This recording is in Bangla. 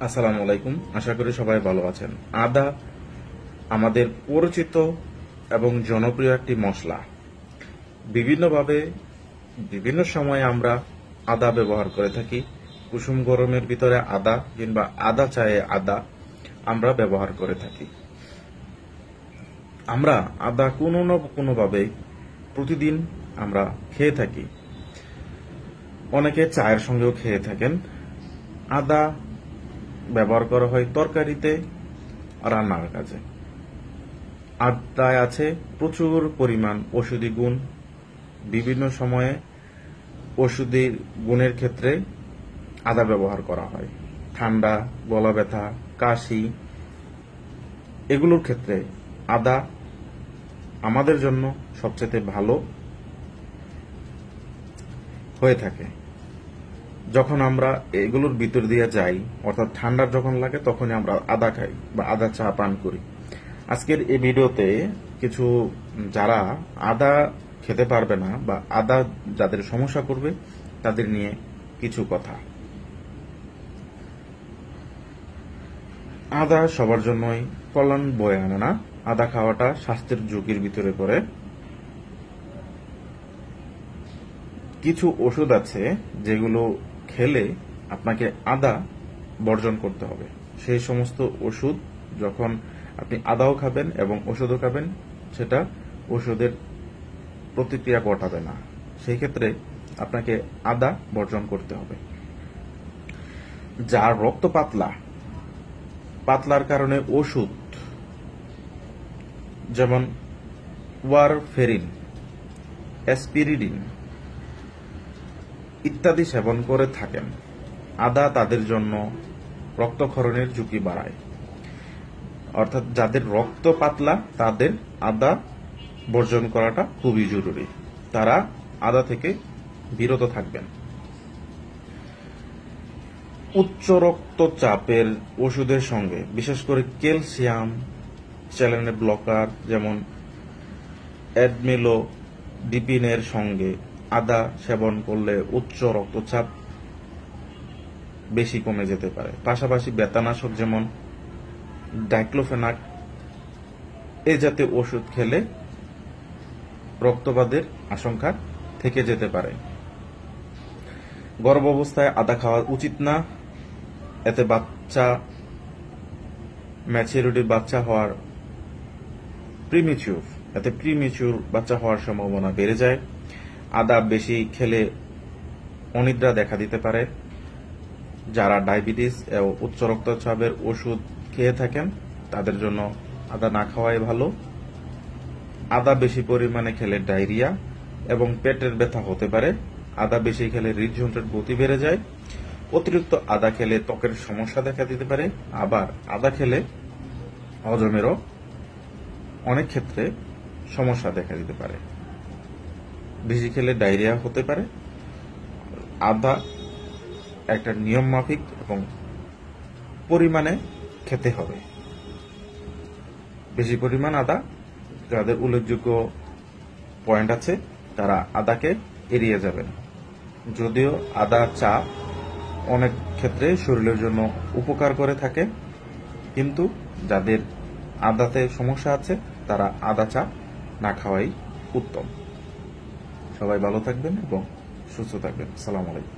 আসসালামু আলাইকুম। আশা করি সবাই ভালো আছেন। আদা আমাদের পরিচিত এবং জনপ্রিয় একটি মশলা। বিভিন্নভাবে বিভিন্ন সময়ে আমরা আদা ব্যবহার করে থাকি। কুসুম গরমের ভিতরে আদা কিংবা আদা চায়ে আদা আমরা ব্যবহার করে থাকি। আমরা আদা কোনো না কোনোভাবে প্রতিদিন আমরা খেয়ে থাকি। অনেকে চায়ের সঙ্গেও খেয়ে থাকেন। আদা ব্যবহার করা হয় তরকারিতে, রান্নার কাজে। আদায় আছে প্রচুর পরিমাণ ঔষধি গুণ। বিভিন্ন সময়ে ঔষধি গুণের ক্ষেত্রে আদা ব্যবহার করা হয়। ঠান্ডা, গলা ব্যথা, কাশি এগুলোর ক্ষেত্রে আদা আমাদের জন্য সবচেয়ে ভালো হয়ে থাকে। যখন আমরা এগুলোর ভিতর দিয়ে যাই, অর্থাৎ ঠান্ডা যখন লাগে, তখনই আমরা আদা খাই বা আদা চা পান করি। আজকের এই ভিডিওতে কিছু যারা আদা খেতে পারবে না বা আদা যাদের সমস্যা করবে তাদের নিয়ে কিছু কথা। আদা সবার জন্যই কল্যাণ বয়ে আনে না। আদা খাওয়াটা স্বাস্থ্যের ঝুঁকির ভিতরে পড়ে। কিছু ওষুধ আছে যেগুলো খেলে আপনাকে আদা বর্জন করতে হবে। সেই সমস্ত ওষুধ যখন আপনি আদাও খাবেন এবং ওষুধও খাবেন, সেটা ওষুধের প্রতিক্রিয়া ঘটাবে না। সেই ক্ষেত্রে আপনাকে আদা বর্জন করতে হবে। যার রক্ত পাতলার কারণে ওষুধ যেমন ওয়ারফেরিন, অ্যাসপিরিডিন ইত্যাদি সেবন করে থাকেন, আদা তাদের জন্য রক্তক্ষরণের ঝুঁকি বাড়ায়। অর্থাৎ যাদের রক্ত পাতলা তাদের আদা বর্জন করাটা খুবই জরুরি। তারা আদা থেকে বিরত থাকবেন। উচ্চ রক্তচাপের ওষুধের সঙ্গে, বিশেষ করে ক্যালসিয়াম চ্যানেল ব্লকার যেমন অ্যাডমিলোডিপিনের সঙ্গে আদা সেবন করলে উচ্চ রক্তচাপ বেশি কমে যেতে পারে। পাশাপাশি ব্যথানাশক যেমন ডাইক্লোফেনাক এই জাতীয় ওষুধ খেলে রক্তপাতের আশঙ্কা থেকে যেতে পারে। গর্ভাবস্থায় আদা খাওয়া উচিত না। এতে ম্যাচুরিটির বাচ্চা হওয়ার প্রিমিচিউর বাচ্চা হওয়ার সম্ভাবনা বেড়ে যায়। আদা বেশি খেলে অনিদ্রা দেখা দিতে পারে। যারা ডায়াবেটিস ও উচ্চ রক্তচাপের ওষুধ খেয়ে থাকেন তাদের জন্য আদা না খাওয়াই ভালো। আদা বেশি পরিমাণে খেলে ডায়রিয়া এবং পেটের ব্যথা হতে পারে। আদা বেশি খেলে হৃদযন্ত্রের গতি বেড়ে যায়। অতিরিক্ত আদা খেলে ত্বকের সমস্যা দেখা দিতে পারে। আবার আদা খেলে হজমেরও অনেক ক্ষেত্রে সমস্যা দেখা দিতে পারে। বেশি খেলে ডায়রিয়া হতে পারে। আদা একটা নিয়ম মাফিক এবং পরিমাণে খেতে হবে। বেশি পরিমাণ আদা, যাদের উল্লেখযোগ্য পয়েন্ট আছে তারা আদাকে এড়িয়ে যাবেন। যদিও আদা চা অনেক ক্ষেত্রে শরীরের জন্য উপকার করে থাকে, কিন্তু যাদের আদাতে সমস্যা আছে তারা আদা চা না খাওয়াই উত্তম। সবাই ভালো থাকবেন এবং সুস্থ থাকবেন। আসসালামু আলাইকুম।